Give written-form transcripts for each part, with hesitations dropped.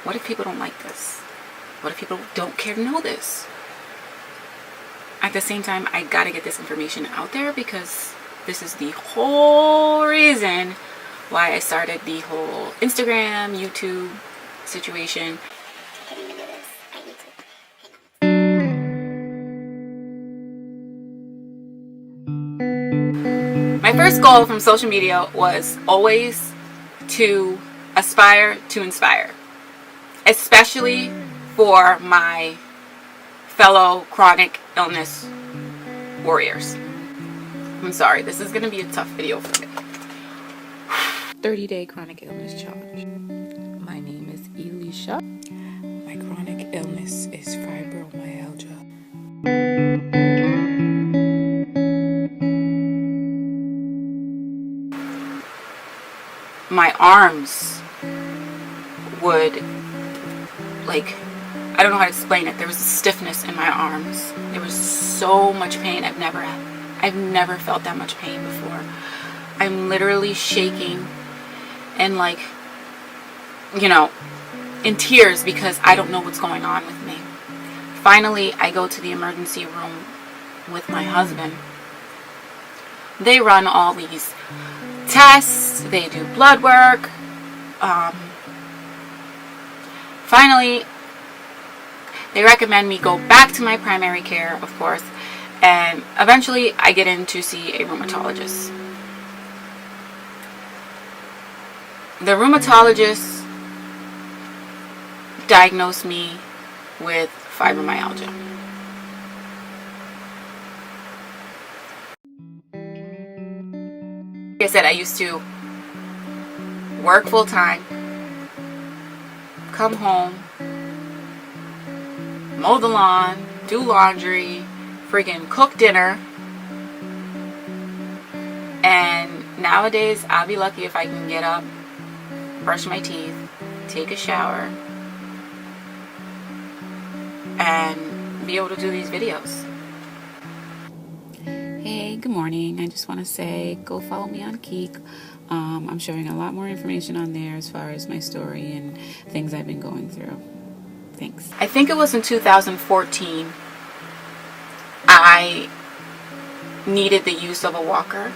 What if people don't like this? What if people don't care to know this? At the same time, I gotta get this information out there because this is the whole reason why I started the whole Instagram, YouTube situation. My first goal from social media was always to aspire to inspire, especially for my fellow chronic illness warriors. I'm sorry, this is going to be a tough video for me. 30-day chronic illness challenge. My name is Elisha. My chronic illness is fibromyalgia. My arms would, like, I don't know how to explain it. There was a stiffness in my arms. There was so much pain. I've never felt that much pain before. I'm literally shaking and, like, you know, in tears because I don't know what's going on with me. Finally, I go to the emergency room with my husband. They run all these tests. They do blood work. Finally, they recommend me go back to my primary care, of course, and eventually I get in to see a rheumatologist. The rheumatologist diagnosed me with fibromyalgia. Like I said, I used to work full time, come home, mow the lawn, do laundry, friggin' cook dinner, and nowadays I'll be lucky if I can get up, brush my teeth, take a shower, and be able to do these videos. Hey, good morning. I just want to say go follow me on Keek. I'm sharing a lot more information on there as far as my story and things I've been going through. Thanks. I think it was in 2014 I needed the use of a walker.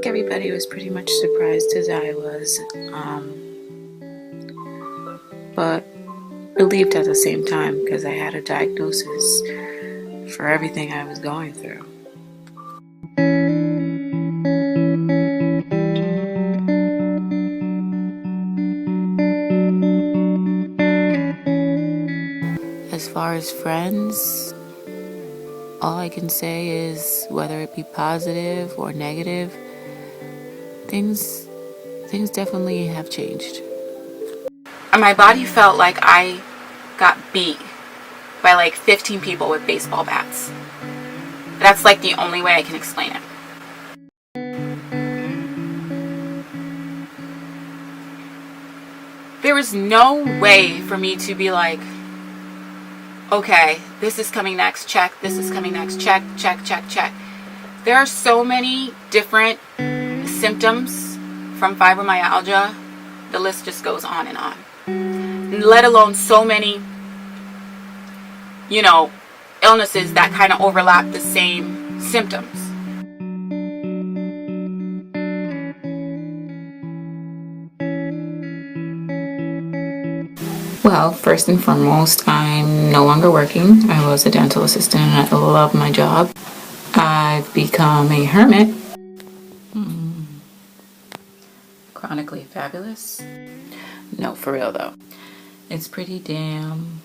Everybody was pretty much surprised as I was, but relieved at the same time because I had a diagnosis for everything I was going through. As far as friends, all I can say is whether it be positive or negative, things definitely have changed. And my body felt like I got beat by like 15 people with baseball bats. That's like the only way I can explain it. There was no way for me to be like, okay, this is coming next, check, this is coming next, check, check, check, check. There are so many different symptoms from fibromyalgia. The list just goes on and on. Let alone so many, you know, illnesses that kind of overlap the same symptoms. Well, first and foremost, I'm no longer working. I was a dental assistant and I love my job. I've become a hermit. Chronically fabulous? No, for real though. It's pretty damn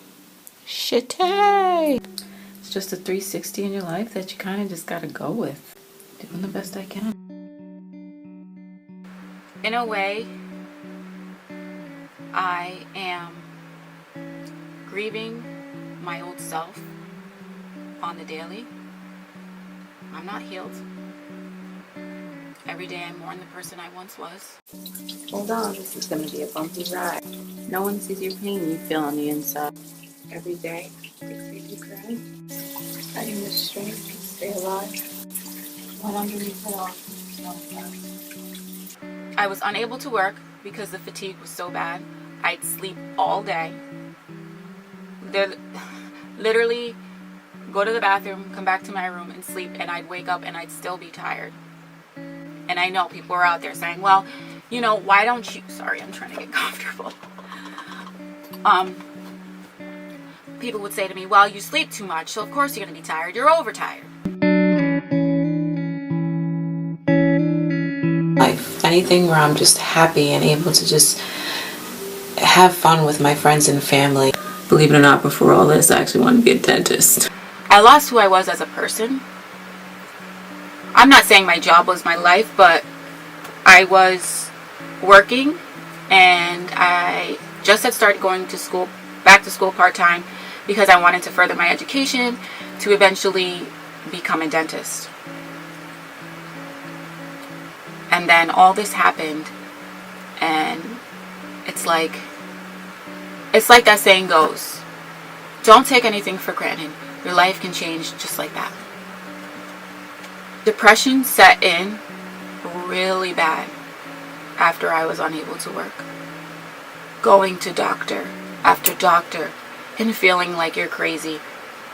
shitty. It's just a 360 in your life that you kind of just gotta go with. Doing the best I can. In a way, I am grieving my old self on the daily. I'm not healed. Every day I mourn the person I once was. Hold on, this is going to be a bumpy ride. No one sees your pain you feel on the inside. Every day, they see you cry. Fighting the strength to stay alive. What underneath it all. I was unable to work because the fatigue was so bad. I'd sleep all day. Literally go to the bathroom, come back to my room and sleep, and I'd wake up and I'd still be tired. And I know people are out there saying, well, you know, why don't you, sorry, I'm trying to get comfortable. People would say to me, well, you sleep too much, so of course you're going to be tired. You're overtired. Life, anything where I'm just happy and able to just have fun with my friends and family. Believe it or not, before all this, I actually wanted to be a dentist. I lost who I was as a person. I'm not saying my job was my life, but I was working and I just had started going to school, back to school part-time, because I wanted to further my education to eventually become a dentist. And then all this happened, and it's like that saying goes, don't take anything for granted. Your life can change just like that. Depression set in really bad after I was unable to work. Going to doctor after doctor and feeling like you're crazy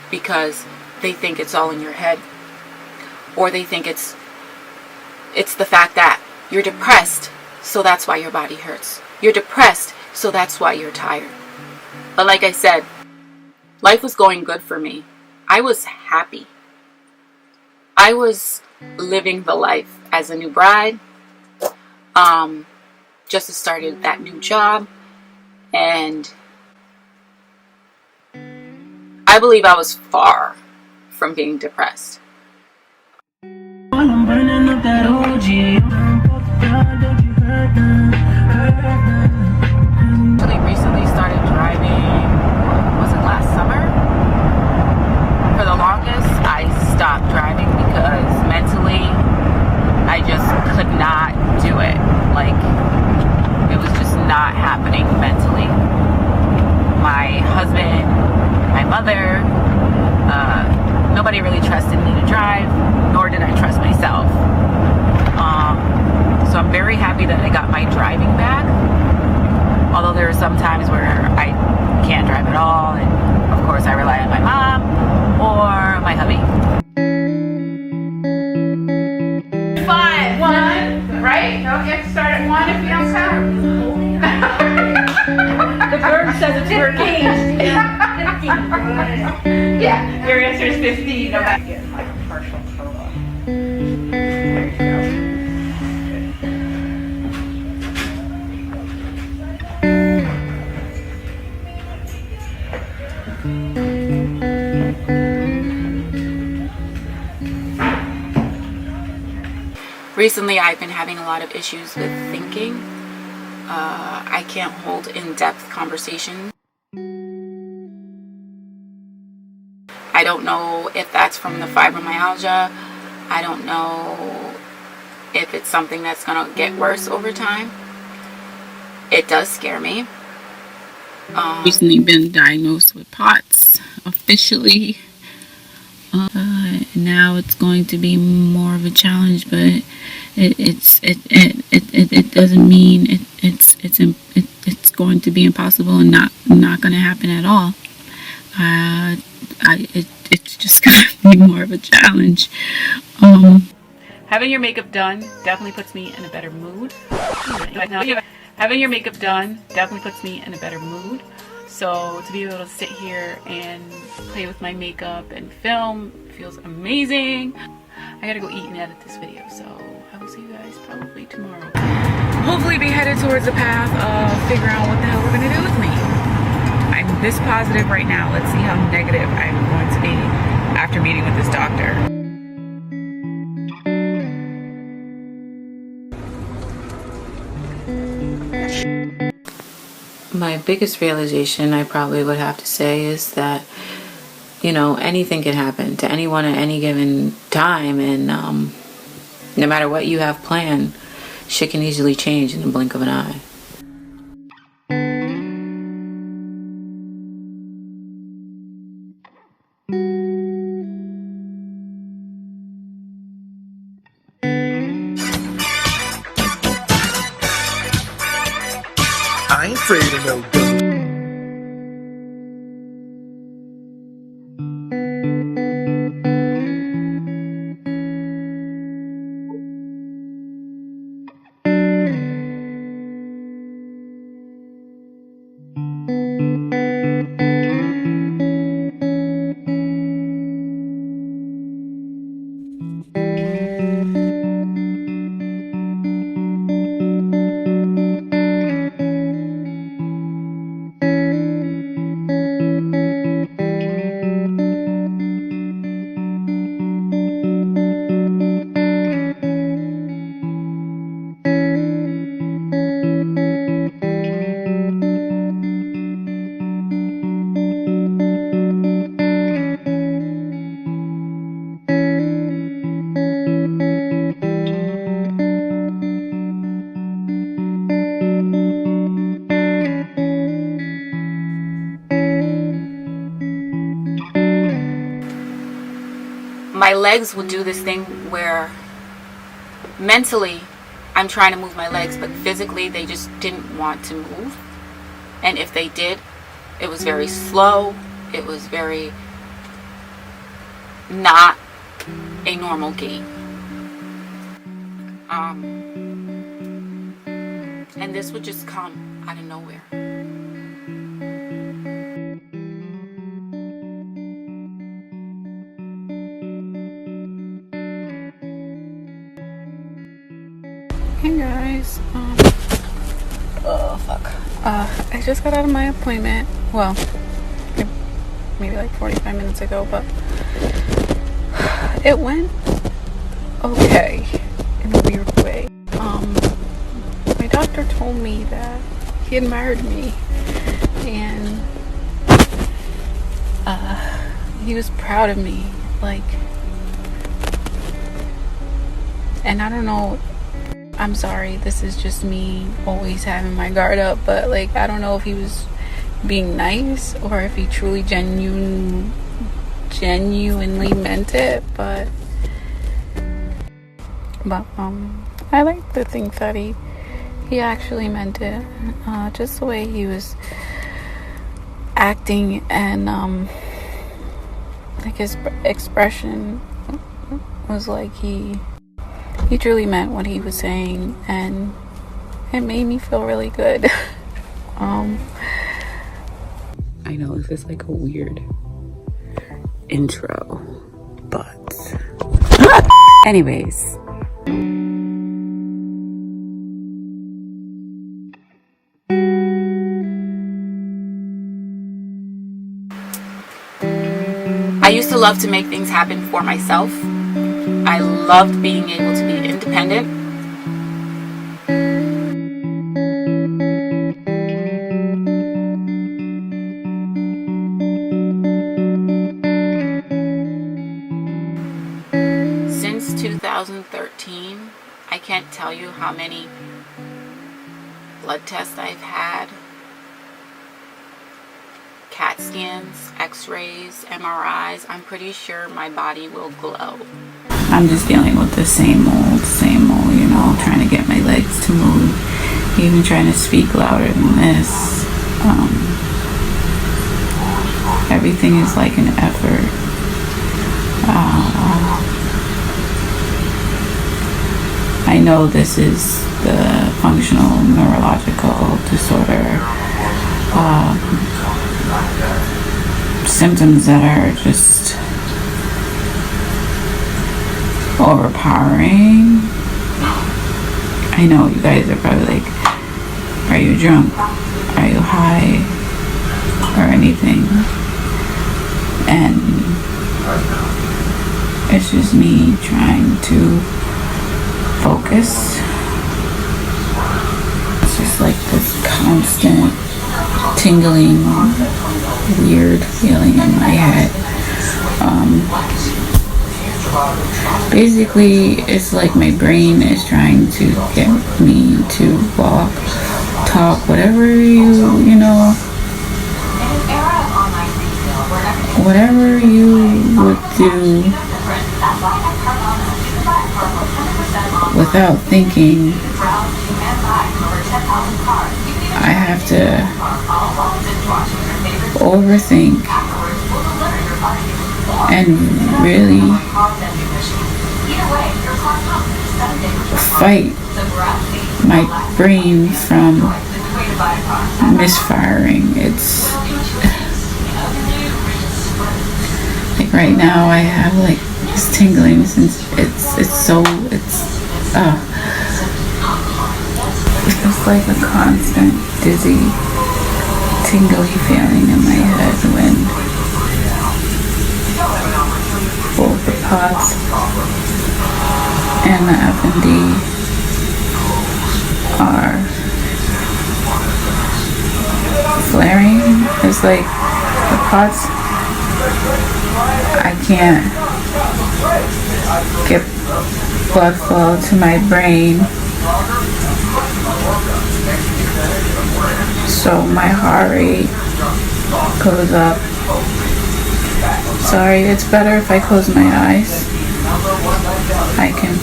because they think it's all in your head, or they think it's the fact that you're depressed, so that's why your body hurts. You're depressed, so that's why you're tired. But like I said, life was going good for me. I was happy. I was living the life as a new bride. Just started that new job, and I believe I was far from being depressed. Actually recently started driving, was it last summer? For the longest, I stopped driving because mentally, I just could not do it. Like, it was just not happening mentally. My husband, my mother, nobody really trusted me to drive, nor did I trust myself. So I'm very happy that I got my driving back. Although there are some times where I can't drive at all, and of course I rely on my mom or my hubby. 5, 1, right? No, you have to start at 1 if you don't count. The bird says it's 15. 15. Yeah, your answer is 15. No matter. Get like a partial total. There you go. Recently, I've been having a lot of issues with thinking. I can't hold in-depth conversation. I don't know if that's from the fibromyalgia. I don't know if it's something that's going to get worse over time. It does scare me. Recently been diagnosed with p.o.t.s officially. Now it's going to be more of a challenge, but it doesn't mean it's going to be impossible and not going to happen at all. It's just going to be more of a challenge. Having your makeup done definitely puts me in a better mood. Having your makeup done definitely puts me in a better mood. So to be able to sit here and play with my makeup and film feels amazing. I gotta go eat and edit this video, so I will see you guys probably tomorrow. Hopefully be headed towards the path of figuring out what the hell we're gonna do with me. I'm this positive right now. Let's see how negative I'm going to be after meeting with this doctor. My biggest realization, I probably would have to say, is that, you know, anything can happen to anyone at any given time, and no matter what you have planned, shit can easily change in the blink of an eye. I ain't afraid of no ghost. My legs will do this thing where mentally I'm trying to move my legs, but physically they just didn't want to move. And if they did, it was very slow. It was very not a normal gait. And this would just come out of nowhere. Hey guys, oh fuck. I just got out of my appointment. Well, maybe like 45 minutes ago, but it went okay in a weird way. My doctor told me that he admired me and he was proud of me, like, and I don't know, I'm sorry, this is just me always having my guard up, but like, I don't know if he was being nice or if he truly genuinely meant it, but I like to think that he actually meant it. Just the way he was acting and like his expression was like he truly meant what he was saying, and it made me feel really good. I know this is like a weird intro, but anyways. I used to love to make things happen for myself. I loved being able to be independent. Since 2013, I can't tell you how many blood tests I've had, CAT scans, x-rays, MRIs. I'm pretty sure my body will glow. I'm just dealing with the same old, you know, trying to get my legs to move, even trying to speak louder than this. Everything is like an effort. I know this is the functional neurological disorder. Symptoms that are just overpowering. I know you guys are probably like, are you drunk? Are you high? Or anything? And it's just me trying to focus. It's just like this constant tingling, weird feeling in my head. Basically, it's like my brain is trying to get me to walk, talk, whatever you know, whatever you would do without thinking. I have to overthink and really fight my brain from misfiring. It's like right now I have like this tingling since it's like a constant dizzy, tingly feeling in my head when both the p.o.t.s and the f.n.d are flaring. It's like the p.o.t.s, I can't get blood flow to my brain, so my heart rate goes up. Sorry, it's better if I close my eyes. I can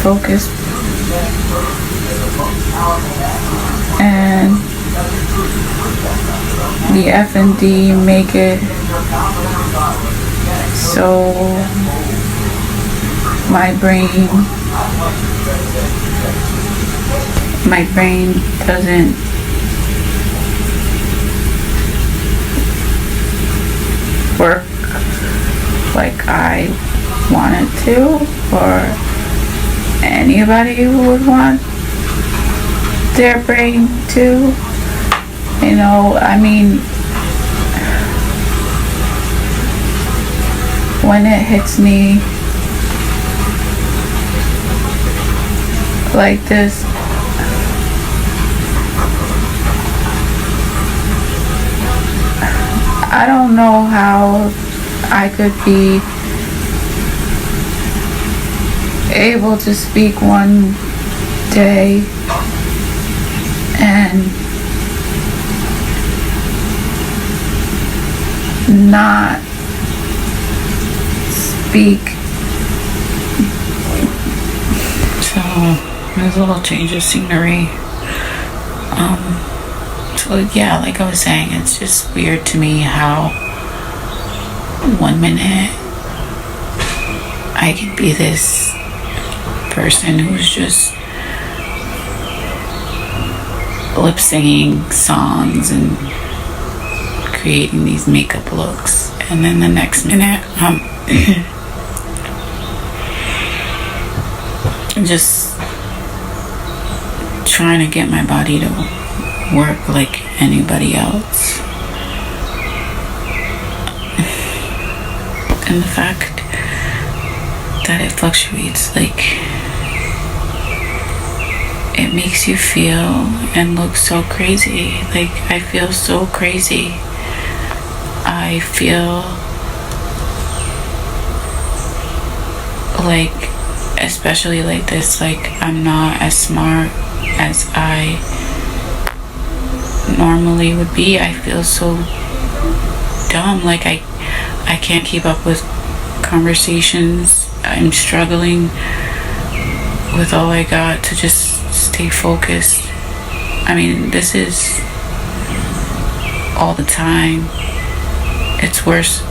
focus. And the f.n.d make it so my brain doesn't work like I want it to, or anybody who would want their brain to. You know, I mean, when it hits me like this, I don't know how I could be able to speak one day and not speak. So there's a little change of scenery. So yeah, like I was saying, it's just weird to me how 1 minute I could be this person who's just lip singing songs and creating these makeup looks, and then the next minute just trying to get my body to work like anybody else. And the fact that it fluctuates, like, it makes you feel and look so crazy. Like, I feel so crazy. I feel like, especially like this, like, I'm not as smart as I normally would be. I feel so dumb. Like, I can't keep up with conversations. I'm struggling with all I got to just stay focused. I mean, this is all the time. It's worse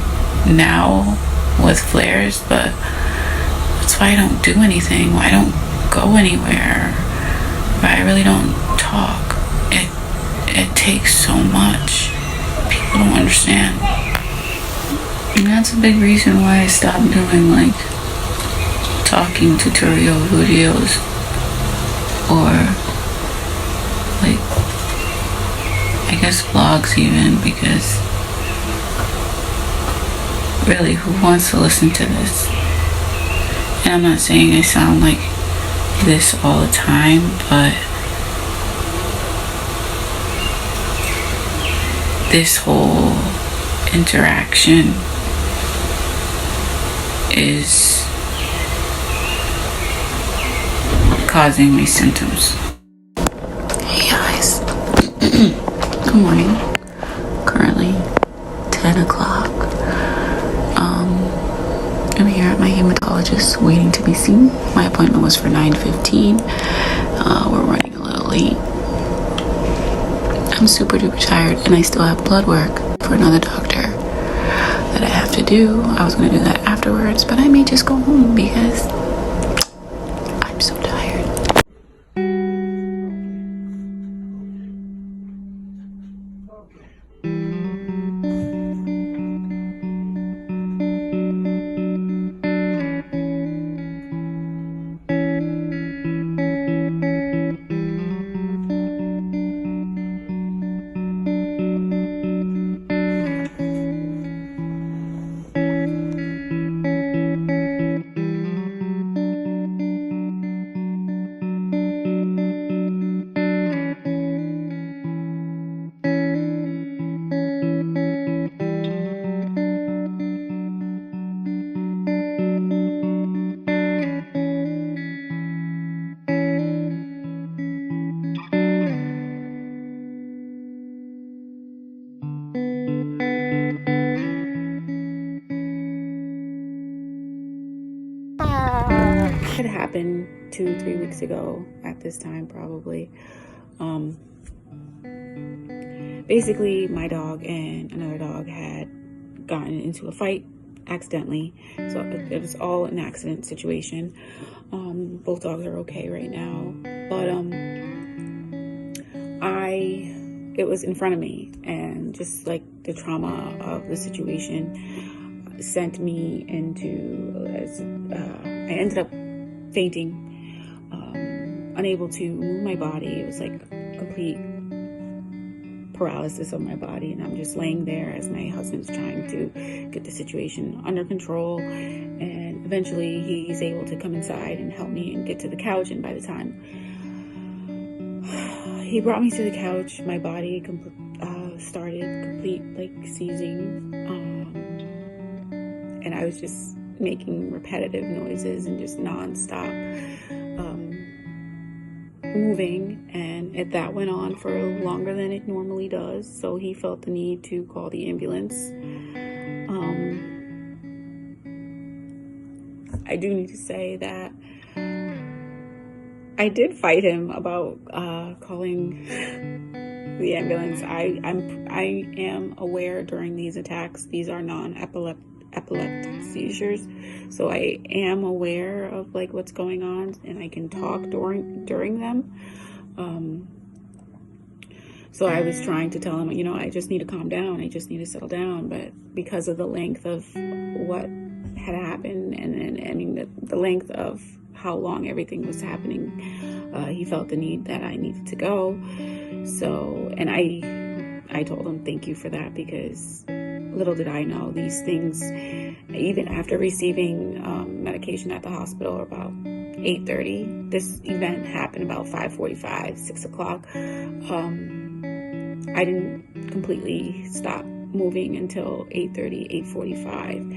now with flares, but that's why I don't do anything. Why I don't go anywhere. Why I really don't talk. It takes so much. People don't understand. And that's a big reason why I stopped doing like talking tutorial videos, or like, I guess vlogs even, because really, who wants to listen to this? And I'm not saying I sound like this all the time, but this whole interaction is causing me symptoms. Hey guys. Good morning. Currently 10 o'clock. I'm here at my hematologist waiting to be seen. My appointment was for 9:15. We're running a little late. I'm super duper tired, and I still have blood work for another doctor that I have to do. I was going to do that afterwards, but I may just go home because I'm so tired. It happened 2-3 weeks ago at this time, probably. Basically, my dog and another dog had gotten into a fight accidentally, so it was all an accident situation. Both dogs are okay right now, but it was in front of me, and just like the trauma of the situation sent me into I ended up fainting, unable to move my body. It was like complete paralysis of my body, and I'm just laying there as my husband's trying to get the situation under control, and eventually he's able to come inside and help me and get to the couch. And by the time he brought me to the couch, my body started complete like seizing, and I was just making repetitive noises and just non-stop moving, and that went on for longer than it normally does, so he felt the need to call the ambulance. I do need to say that I did fight him about calling the ambulance. I am aware during these attacks, these are non-epileptic seizures, so I am aware of like what's going on, and I can talk during them. So I was trying to tell him, I just need to calm down, I just need to settle down, but because of the length of what had happened, and the length of how long everything was happening, he felt the need that I needed to go. So, and I told him thank you for that, because little did I know these things, even after receiving medication at the hospital about 8:30, this event happened about 5:45, 6 o'clock. I didn't completely stop moving until 8:30, 8:45,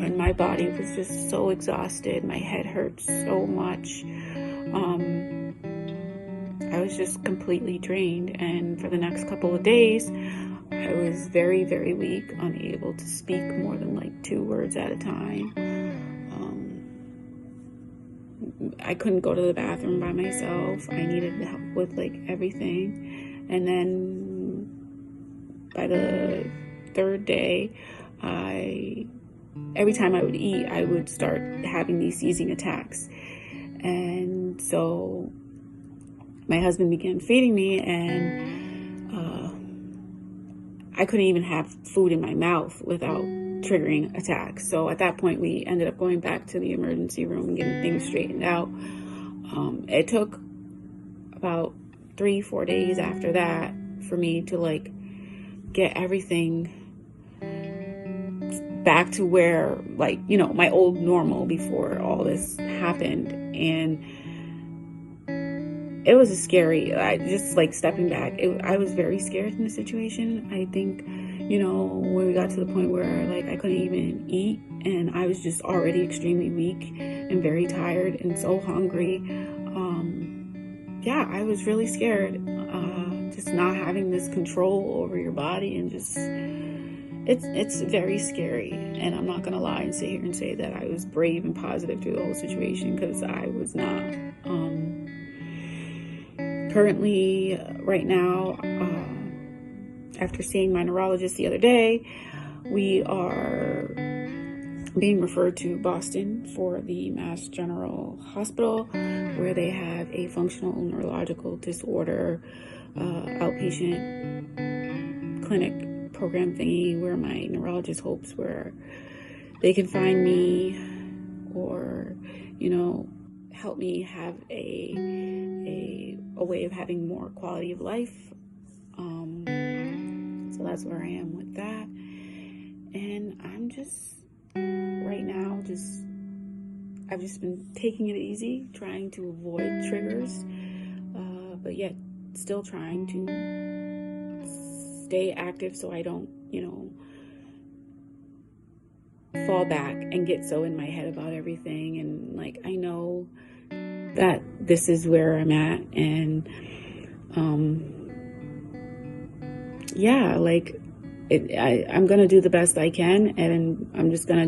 and my body was just so exhausted. My head hurt so much. I was just completely drained, and for the next couple of days I was very, very weak, unable to speak more than like 2 words at a time. I couldn't go to the bathroom by myself. I needed help with like everything. And then by the 3rd day, every time I would eat, I would start having these seizing attacks. And so my husband began feeding me, and I couldn't even have food in my mouth without triggering attacks. So at that point, we ended up going back to the emergency room and getting things straightened out. It took about 3-4 days after that for me to like get everything back to where, like, my old normal before all this happened. And it was just like stepping back, I was very scared in the situation. I think, when we got to the point where like I couldn't even eat, and I was just already extremely weak and very tired and so hungry. I was really scared, just not having this control over your body, and just it's very scary. And I'm not gonna lie and sit here and say that I was brave and positive through the whole situation, because I was not. Currently, right now, after seeing my neurologist the other day, we are being referred to Boston for the Mass General Hospital, where they have a functional neurological disorder outpatient clinic program thingy, where my neurologist hopes where they can find me, or, you know, help me have a way of having more quality of life. So that's where I am with that. And I'm just, right now, I've just been taking it easy, trying to avoid triggers, but yet still trying to stay active so I don't, you know, fall back and get so in my head about everything. And like, I know that this is where I'm at, and yeah, like I'm gonna do the best I can, and I'm just gonna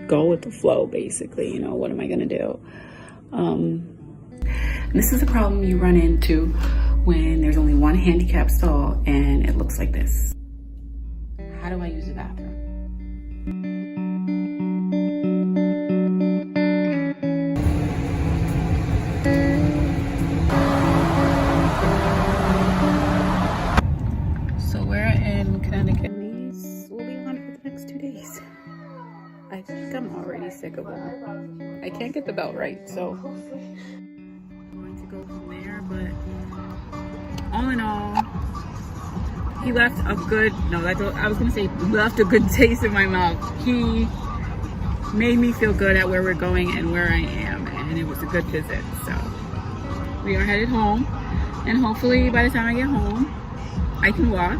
go with the flow, basically. You know, what am I gonna do? This is a problem you run into when there's only one handicap stall and it looks like this. How do I use the bathroom? So we're in Connecticut. These will be on for the next 2 days. I think I'm already sick of them. I can't get the belt right, so I'm going to go from there. But all in all, he left a good, I was going to say left a good taste in my mouth. He made me feel good at where we're going and where I am, and it was a good visit. So we are headed home, and hopefully by the time I get home, I can walk.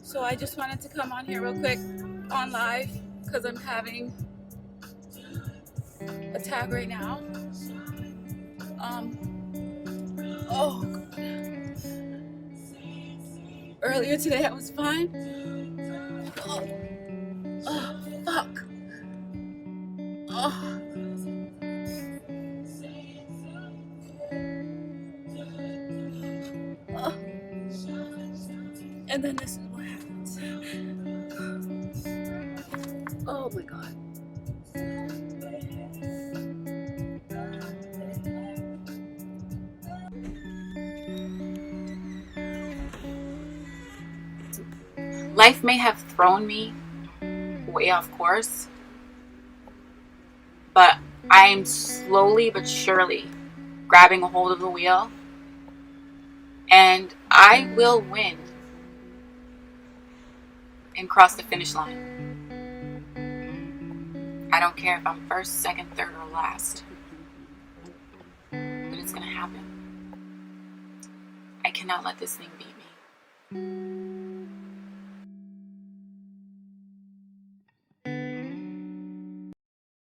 So I just wanted to come on here real quick on live because I'm having a tag right now. Oh God. Earlier today I was fine. Oh fuck. Oh. Oh. And then this is what happens. Oh my God. Life may have thrown me way off course, but I am slowly but surely grabbing a hold of the wheel, and I will win and cross the finish line. I don't care if I'm first, second, third, or last. But it's gonna happen. I cannot let this thing beat me.